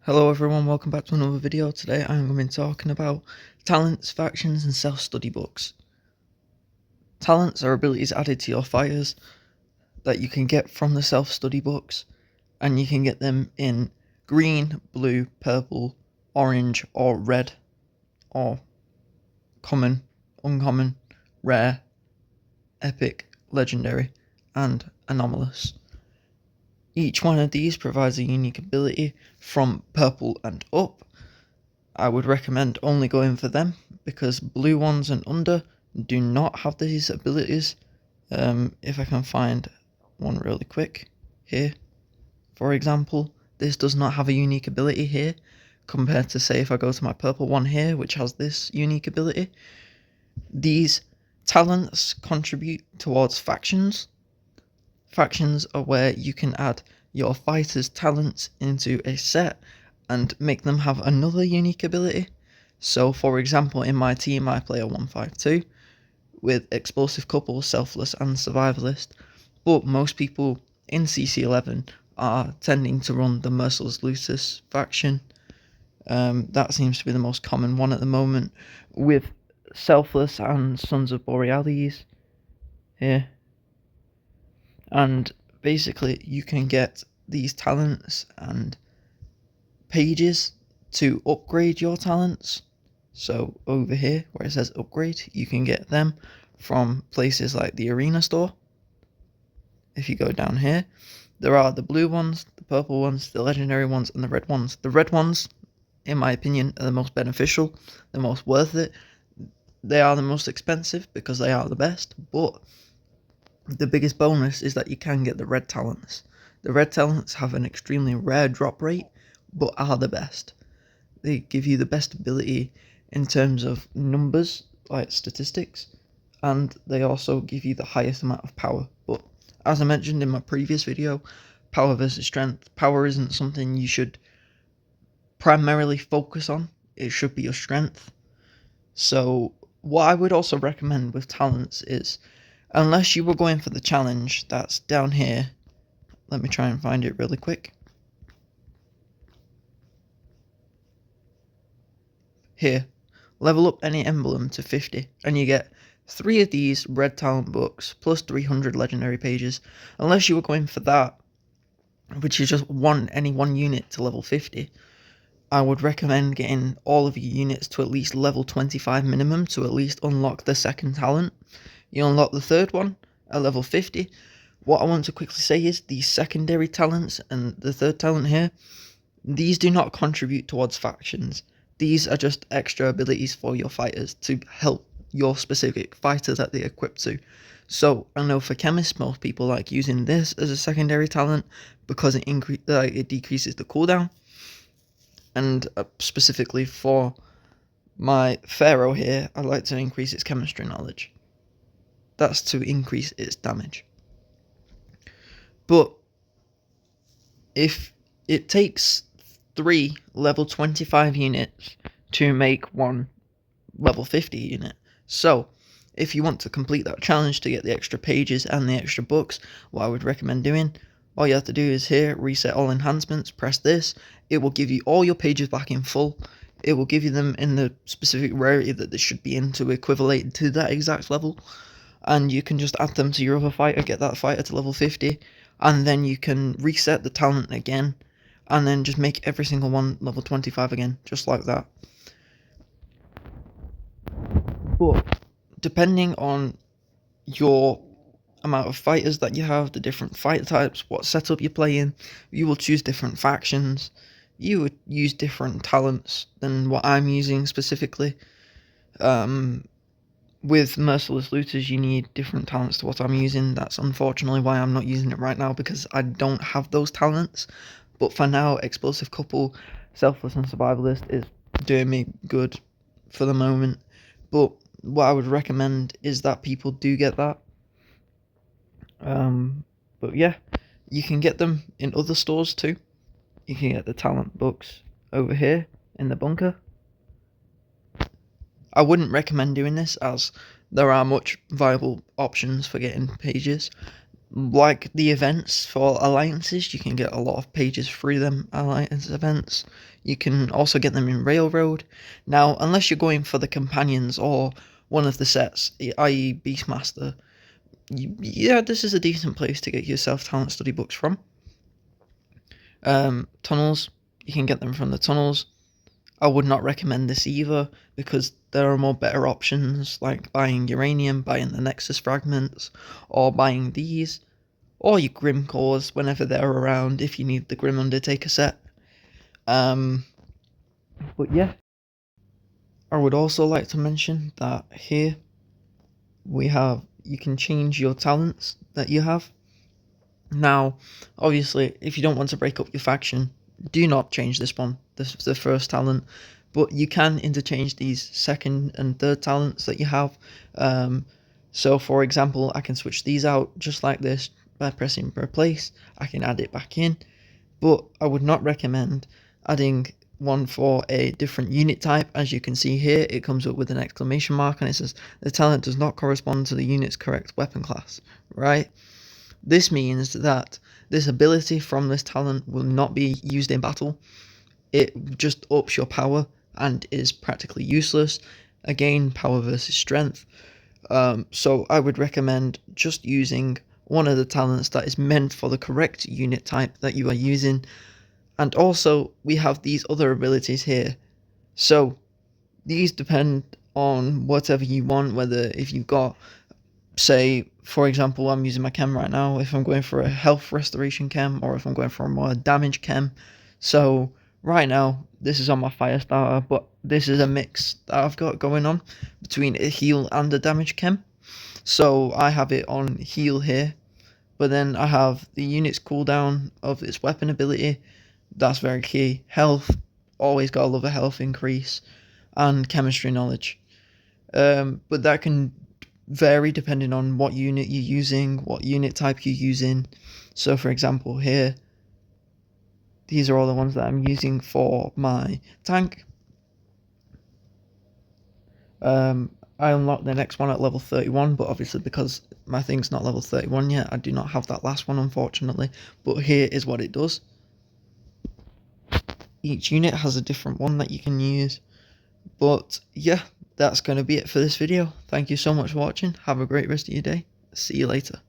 Hello everyone, welcome back to another video. Today I'm going to be talking about talents, factions and self-study books. Talents are abilities added to your fighters that you can get from the self-study books, and you can get them in green, blue, purple, orange or red, or common, uncommon, rare, epic, legendary and anomalous. Each one of these provides a unique ability from purple and up. I would recommend only going for them because blue ones and under do not have these abilities. If I can find one really quick here, for example, this does not have a unique ability here compared to, say, if I go to my purple one here, which has this unique ability. These talents contribute towards factions. Factions are where you can add your fighters' talents into a set and make them have another unique ability. So for example, in my team I play a 1-5-2 with Explosive Couple, Selfless and Survivalist, but most people in CC11 are tending to run the Merciless Lucis faction. That seems to be the most common one at the moment, with Selfless and Sons of Borealis here. And basically you can get these talents and pages to upgrade your talents. So over here where it says upgrade, you can get them from places like the arena store. If you go down here, there are the blue ones, the purple ones, the legendary ones and the red ones. The red ones, in my opinion, are the most beneficial, the most worth it. They are the most expensive because they are the best, but the biggest bonus is that you can get the red talents. The red talents have an extremely rare drop rate, but are the best. They give you the best ability in terms of numbers, like statistics, and they also give you the highest amount of power. But as I mentioned in my previous video, power versus strength, power isn't something you should primarily focus on. It should be your strength. So what I would also recommend with talents is, unless you were going for the challenge that's down here, let me try and find it really quick. Here, level up any emblem to 50 and you get 3 of these red talent books plus 300 legendary pages. Unless you were going for that, which is just any one unit to level 50, I would recommend getting all of your units to at least level 25 minimum to at least unlock the second talent. You unlock the third one at level 50. What I want to quickly say is these secondary talents and the third talent here, these do not contribute towards factions. These are just extra abilities for your fighters to help your specific fighter that they equip to. So I know for chemists, most people like using this as a secondary talent because it decreases the cooldown. And specifically for my Pharaoh here, I like to increase its chemistry knowledge. That's to increase its damage. But if it takes 3 level 25 units to make 1 level 50 unit, so if you want to complete that challenge to get the extra pages and the extra books, what I would recommend doing, all you have to do is here, reset all enhancements, press this, it will give you all your pages back in full. It will give you them in the specific rarity that they should be in to equivalent to that exact level, and you can just add them to your other fighter, get that fighter to level 50, and then you can reset the talent again, and then just make every single one level 25 again, just like that. But depending on your amount of fighters that you have, the different fighter types, what setup you're playing, you will choose different factions. You would use different talents than what I'm using specifically. With Merciless Looters, you need different talents to what I'm using. That's unfortunately why I'm not using it right now, because I don't have those talents. But for now, Explosive Couple, Selfless and Survivalist is doing me good for the moment. But what I would recommend is that people do get that. But yeah, you can get them in other stores too. You can get the talent books over here in the bunker. I wouldn't recommend doing this as there are much viable options for getting pages. like the events for alliances, you can get a lot of pages through them alliance events. You can also get them in Railroad. Now, unless you're going for the companions or one of the sets, i.e. Beastmaster, yeah, this is a decent place to get yourself talent study books from. Tunnels, you can get them from the tunnels. I would not recommend this either, because there are more better options, like buying uranium, buying the Nexus fragments, or buying these, or your Grim cores whenever they're around if you need the Grim Undertaker set. But yeah, I would also like to mention that here you can change your talents that you have. Now, obviously, if you don't want to break up your faction, do not change this one, the first talent, but you can interchange these second and third talents that you have. So for example, I can switch these out just like this by pressing replace. I can add it back in, but I would not recommend adding one for a different unit type. As you can see here, it comes up with an exclamation mark and it says the talent does not correspond to the unit's correct weapon class, right? This means that this ability from this talent will not be used in battle. It just ups your power and is practically useless. Again, power versus strength. So I would recommend just using one of the talents that is meant for the correct unit type that you are using. And also, we have these other abilities here. So these depend on whatever you want, whether if you've got, say, for example, I'm using my chem right now, if I'm going for a health restoration chem or if I'm going for a more damage chem. So right now, this is on my fire starter, but this is a mix that I've got going on between a heal and a damage chem. So I have it on heal here, but then I have the unit's cooldown of its weapon ability. That's very key. Health, always gotta love a health increase, and chemistry knowledge. But that can vary depending on what unit you're using, what unit type you're using. So for example here, these are all the ones that I'm using for my tank. I unlocked the next one at level 31, but obviously because my thing's not level 31 yet, I do not have that last one, unfortunately. But here is what it does. Each unit has a different one that you can use. But yeah, that's going to be it for this video. Thank you so much for watching. Have a great rest of your day. See you later.